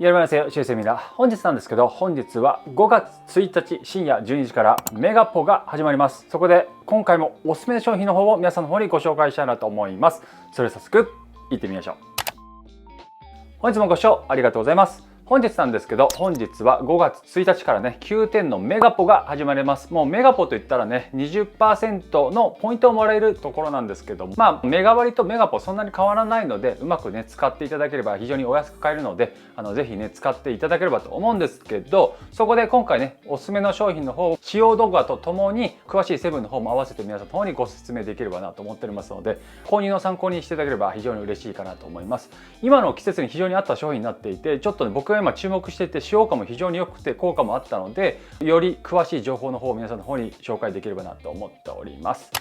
やりませよ、シュウセミだ。本日なんですけど、本日は5月1日深夜12時からメガポが始まります。そこで今回もおすすめの商品の方を皆さんの方にご紹介したいなと思います。それでは早速行ってみましょう。本日もご視聴ありがとうございます。本日なんですけど、本日は5月1日からね、9点のメガポが始まります。もうメガポといったらね、20% のポイントをもらえるところなんですけども、メガ割とメガポそんなに変わらないので、うまくね、使っていただければ非常にお安く買えるので、ぜひね、使っていただければと思うんですけど、そこで今回ね、おすすめの商品の方、使用動画とともに、詳しいセブンの方も合わせて皆さんの方にご説明できればなと思っておりますので、購入の参考にしていただければ非常に嬉しいかなと思います。今の季節に非常に合った商品になっていて、ちょっとね、僕が今注目していて使用感も非常に良くて効果もあったので、より詳しい情報の方を皆さんの方に紹介できればなと思っております。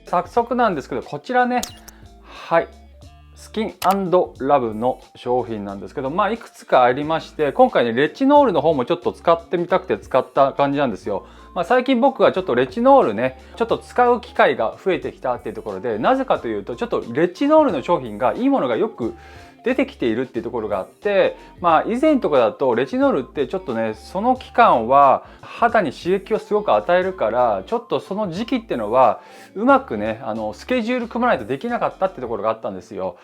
早速なんですけど、こちらね、はい、スキン&ラブの商品なんですけど、いくつかありまして、今回ね、レチノールの方もちょっと使ってみたくて使った感じなんですよ。最近僕はちょっとレチノールね、ちょっと使う機会が増えてきたっていうところで、なぜかというと、ちょっとレチノールの商品がいいものがよく出てきているっていうところがあって、以前とかだとレチノールってちょっとね、その期間は肌に刺激をすごく与えるから、ちょっとその時期っていうのはうまくね、スケジュール組まないとできなかったってところがあったんですよ。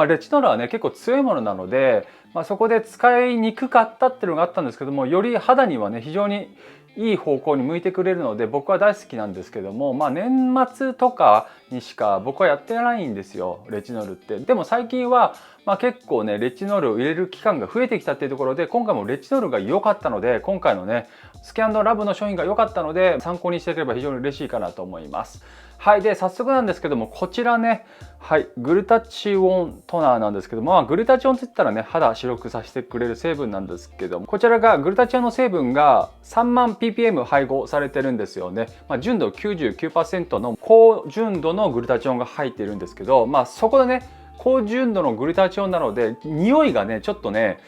レチノールはね、結構強いものなので、そこで使いにくかったっていうのがあったんですけども、より肌にはね、非常にいい方向に向いてくれるので僕は大好きなんですけども、年末とかにしか僕はやってないんですよ、レチノールって。でも最近は結構ね、レチノールを入れる期間が増えてきたっていうところで、今回もレチノールが良かったので、今回のね、スキャンドラブの商品が良かったので、参考にしていただければ非常に嬉しいかなと思います。はい、で早速なんですけども、こちらね、はい、グルタチオントナーなんですけども、グルタチオンって言ったらね、肌白くさせてくれる成分なんですけども、こちらがグルタチオンの成分が3万 ppm 配合されてるんですよね。純度 99% の高純度のグルタチオンが入っているんですけど、そこでね、高純度のグルタチオンなので、匂いがね、ちょっとね、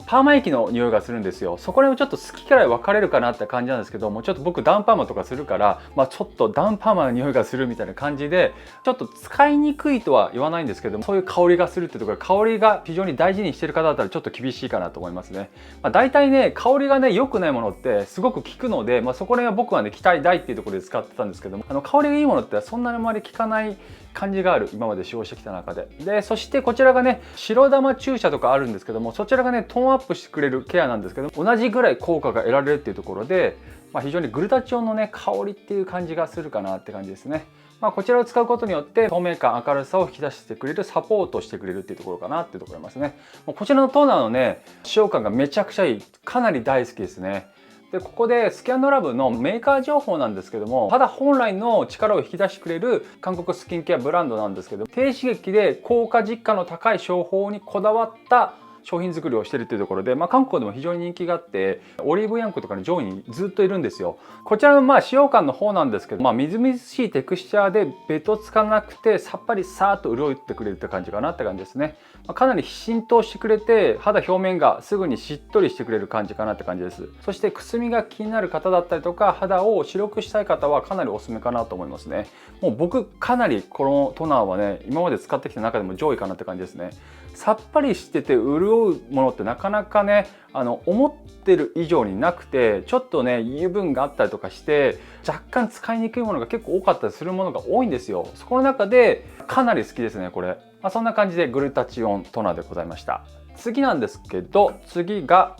パーマ液の匂いがするんですよ。そこら辺ちょっと好き嫌い分かれるかなって感じなんですけども、ちょっと僕ダウンパーマとかするから、ちょっとダウンパーマの匂いがするみたいな感じで、ちょっと使いにくいとは言わないんですけども、そういう香りがするってところ、香りが非常に大事にしてる方だったらちょっと厳しいかなと思いますね。大体ね、香りがね、良くないものってすごく効くので、そこら辺は僕はね、期待大っていうところで使ってたんですけども、香りがいいものってそんなにあまり効かない感じがある、今まで使用してきた中で。そしてこちらがね、白玉注射とかあるんですけども、そちらがね、トーンアップしてくれるケアなんですけど、同じぐらい効果が得られるっていうところで、非常にグルタチオンのね、香りっていう感じがするかなって感じですね。こちらを使うことによって透明感、明るさを引き出してくれる、サポートしてくれるっていうところかなっていうところありますね。こちらのトーナーのね、使用感がめちゃくちゃいい、かなり大好きですね。でここでスキャンドラブのメーカー情報なんですけども、肌本来の力を引き出してくれる韓国スキンケアブランドなんですけど、低刺激で効果実感の高い商法にこだわった商品作りをしているというところで、韓国でも非常に人気があって、オリーブヤンクとかの上位にずっといるんですよ。こちらの使用感の方なんですけど、みずみずしいテクスチャーでベトつかなくて、さっぱりさーっと潤ってくれるって感じかなって感じですね。かなり浸透してくれて、肌表面がすぐにしっとりしてくれる感じかなって感じです。そしてくすみが気になる方だったりとか、肌を白くしたい方はかなりおすすめかなと思いますね。もう僕かなりこのトナーはね、今まで使ってきた中でも上位かなって感じですね。さっぱりしてて潤うものってなかなかね、思ってる以上になくて、ちょっとね、油分があったりとかして若干使いにくいものが結構多かったりするものが多いんですよ。そこの中でかなり好きですね、これ。そんな感じでグルタチオントナーでございました。次なんですけど、次が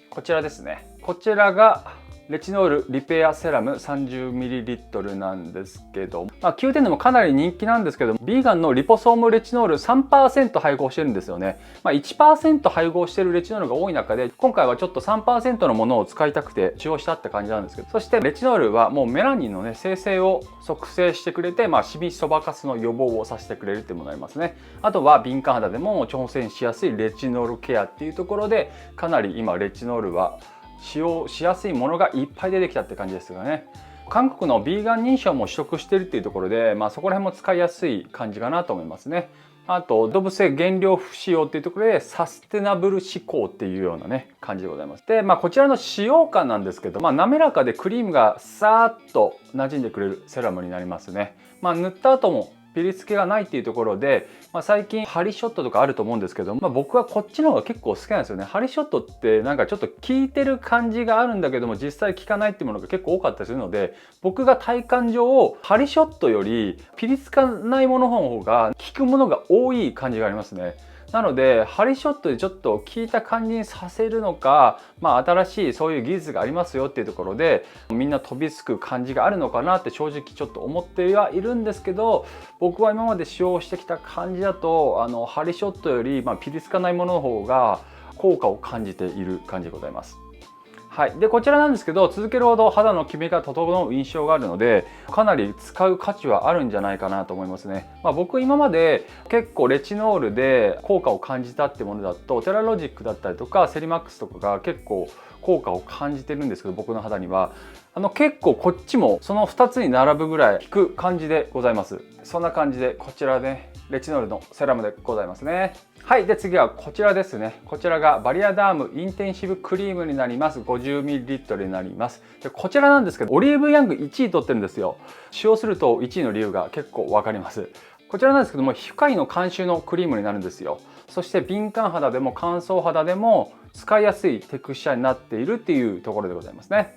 こちらですね。こちらがレチノールリペアセラム 30ml なんですけど、9点でもかなり人気なんですけど、ビーガンのリポソームレチノール 3% 配合してるんですよね。1% 配合してるレチノールが多い中で、今回はちょっと 3% のものを使いたくて使用したって感じなんですけど、そしてレチノールはもうメラニンのね、生成を促成してくれて、シミそばかすの予防をさせてくれるっていうものがありますね。あとは敏感肌でも挑戦しやすいレチノールケアっていうところで、かなり今レチノールは使用しやすいものがいっぱい出てきたって感じですがね。韓国のビーガン認証も取得しているっていうところで、そこら辺も使いやすい感じかなと思いますね。あと動物性原料不使用っていうところでサステナブル志向っていうようなね感じでございます。でこちらの使用感なんですけど、滑らかでクリームがさーっと馴染んでくれるセラムになりますね。塗った後もピリつきがないっていうところで、最近ハリショットとかあると思うんですけど、僕はこっちの方が結構好きなんですよね。ハリショットってなんかちょっと効いてる感じがあるんだけども、実際効かないっていうものが結構多かったりするので、僕が体感上ハリショットよりピリつかないものの方が効くものが多い感じがありますね。なのでハリショットでちょっと効いた感じにさせるのか、新しいそういう技術がありますよっていうところでみんな飛びつく感じがあるのかなって正直ちょっと思ってはいるんですけど、僕は今まで使用してきた感じだとハリショットよりピリつかないものの方が効果を感じている感じでございます。はい、でこちらなんですけど、続けるほど肌のキメが整う印象があるので、かなり使う価値はあるんじゃないかなと思いますね。僕今まで結構レチノールで効果を感じたってものだと、テラロジックだったりとかセリマックスとかが結構効果を感じてるんですけど、僕の肌には結構こっちもその2つに並ぶぐらい効く感じでございます。そんな感じでこちらね、レチノールのセラムでございますね。はい、で次はこちらですね。こちらがバリアダームインテンシブクリームになります。 50ml になります。でこちらなんですけど、オリーブヤング1位取ってるんですよ。使用すると1位の理由が結構分かります。こちらなんですけども、皮膚科医の監修のクリームになるんですよ。そして敏感肌でも乾燥肌でも使いやすいテクスチャーになっているっていうところでございますね。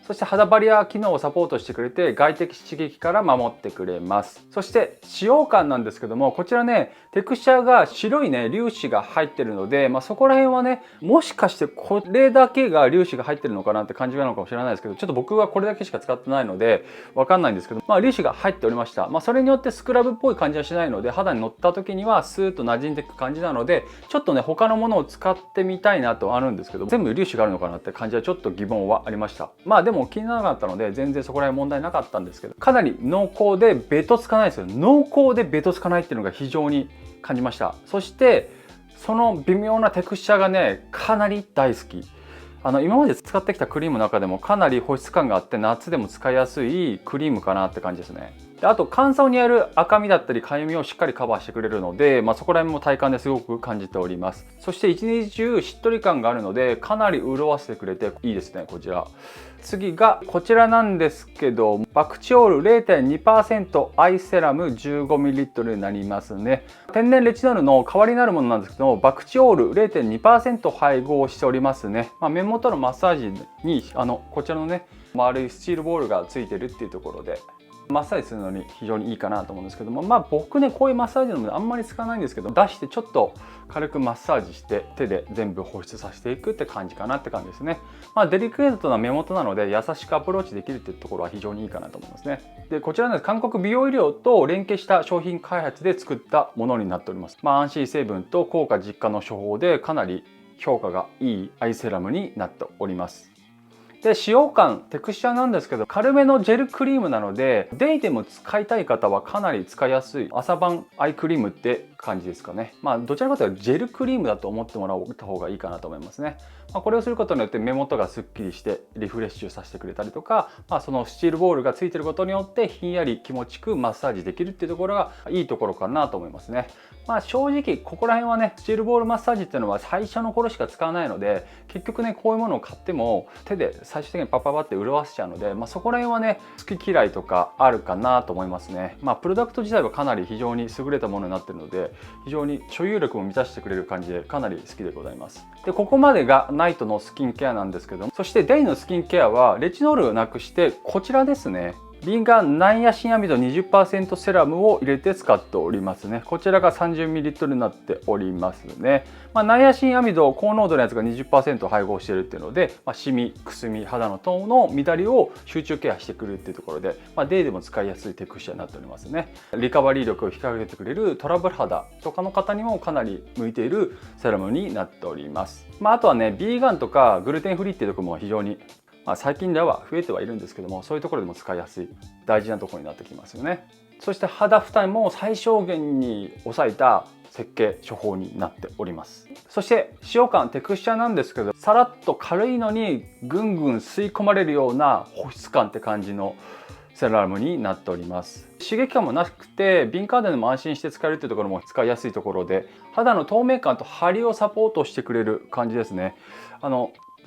そして肌バリア機能をサポートしてくれて、外的刺激から守ってくれます。そして使用感なんですけども、こちらね、テクスチャーが白いね粒子が入ってるので、そこら辺はね、もしかしてこれだけが粒子が入ってるのかなって感じなのかもしれないですけど、ちょっと僕はこれだけしか使ってないのでわかんないんですけど、粒子が入っておりました。それによってスクラブっぽい感じはしないので、肌に乗った時にはスーッと馴染んでいく感じなので、ちょっとね他のものを使ってみたいなとはあるんですけど、全部粒子があるのかなって感じはちょっと疑問はありました。でも気にならなかったので全然そこら辺問題なかったんですけど、かなり濃厚でベトつかないですよ。濃厚でベトつかないっていうのが非常に感じました。そしてその微妙なテクスチャーがね、かなり大好き。今まで使ってきたクリームの中でもかなり保湿感があって、夏でも使いやすいクリームかなって感じですね。であと乾燥にある赤みだったりかゆみをしっかりカバーしてくれるので、そこら辺も体感ですごく感じております。そして一日中しっとり感があるので、かなり潤わせてくれていいですね。こちら次がこちらなんですけど、バクチオール 0.2% アイセラム 15ml になりますね。天然レチノールの代わりになるものなんですけど、バクチオール 0.2% 配合しておりますね。目元のマッサージにこちらのね丸いスチールボールがついてるっていうところでマッサージするのに非常にいいかなと思うんですけども、僕ねこういうマッサージのものあんまり使わないんですけど、出してちょっと軽くマッサージして手で全部保湿させていくって感じかなって感じですね。デリケートな目元なので優しくアプローチできるっていうところは非常にいいかなと思いますね。でこちらの韓国美容医療と連携した商品開発で作ったものになっております。安心成分と効果実感の処方でかなり評価がいいアイセラムになっております。で使用感、テクスチャーなんですけど、軽めのジェルクリームなのでデイでも使いたい方はかなり使いやすい朝晩アイクリームって感じですかね。どちらかというとジェルクリームだと思ってもらった方がいいかなと思いますね。これをすることによって目元がすっきりしてリフレッシュさせてくれたりとか、そのスチールボールがついてることによってひんやり気持ちくマッサージできるっていうところがいいところかなと思いますね。正直ここら辺はね、スチールボールマッサージっていうのは最初の頃しか使わないので、結局ねこういうものを買っても手で最終的にパッパッパって潤わせちゃうので、そこら辺はね好き嫌いとかあるかなと思いますね。プロダクト自体はかなり非常に優れたものになっているので、非常に所有力も満たしてくれる感じでかなり好きでございます。でここまでがナイトのスキンケアなんですけども、そしてデイのスキンケアはレチノールをなくしてこちらですね、ビンガンナイアシンアミド 20% セラムを入れて使っておりますね。こちらが 30ml になっておりますね。ナイアシンアミド高濃度のやつが 20% 配合しているっていうので、シミ、くすみ、肌のトーンの乱れを集中ケアしてくれるっていうところで、デイでも使いやすいテクスチャーになっておりますね。リカバリー力を引き上げてくれるトラブル肌とかの方にもかなり向いているセラムになっております。あとはね、ビーガンとかグルテンフリーっていうところも非常に最近では増えてはいるんですけども、そういうところでも使いやすい大事なところになってきますよね。そして肌負担も最小限に抑えた設計処方になっております。そして使用感、テクスチャーなんですけど、さらっと軽いのにぐんぐん吸い込まれるような保湿感って感じのセラムになっております。刺激感もなくて敏感でも安心して使えるっていうところも使いやすいところで、肌の透明感と張りをサポートしてくれる感じですね。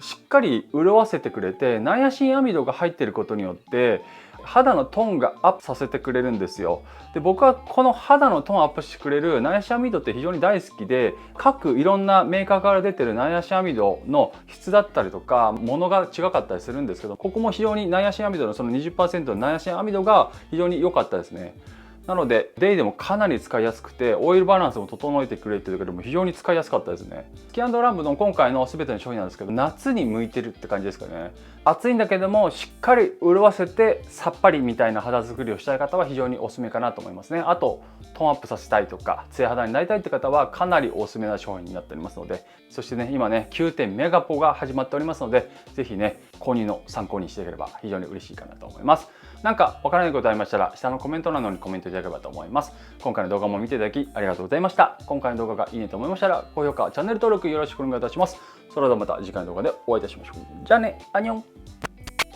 しっかり潤わせてくれて、ナイアシンアミドが入っていることによって肌のトーンがアップさせてくれるんですよ。で僕はこの肌のトーンアップしてくれるナイアシアミドって非常に大好きで、各いろんなメーカーから出てるナイアシアミドの質だったりとかものが違かったりするんですけど、ここも非常にナイアシアミドのその 20% のナイアシアミドが非常に良かったですね。なのでデイでもかなり使いやすくて、オイルバランスも整えてくれるというだけでも非常に使いやすかったですね。スキン&ランブの今回の全ての商品なんですけど、夏に向いてるって感じですかね。暑いんだけどもしっかり潤わせてさっぱりみたいな肌作りをしたい方は非常におすすめかなと思いますね。あとトーンアップさせたいとかツヤ肌になりたいって方はかなりおすすめな商品になっておりますので、そしてね今ね9点メガポが始まっておりますので、是非ね購入の参考にしていただければ非常に嬉しいかなと思います。なんかわからないことありましたら下のコメント欄の方にコメントいただければと思います。今回の動画も見ていただきありがとうございました。今回の動画がいいねと思いましたら高評価、チャンネル登録よろしくお願いいたします。それではまた次回の動画でお会いいたしましょう。じゃあね、アニョン。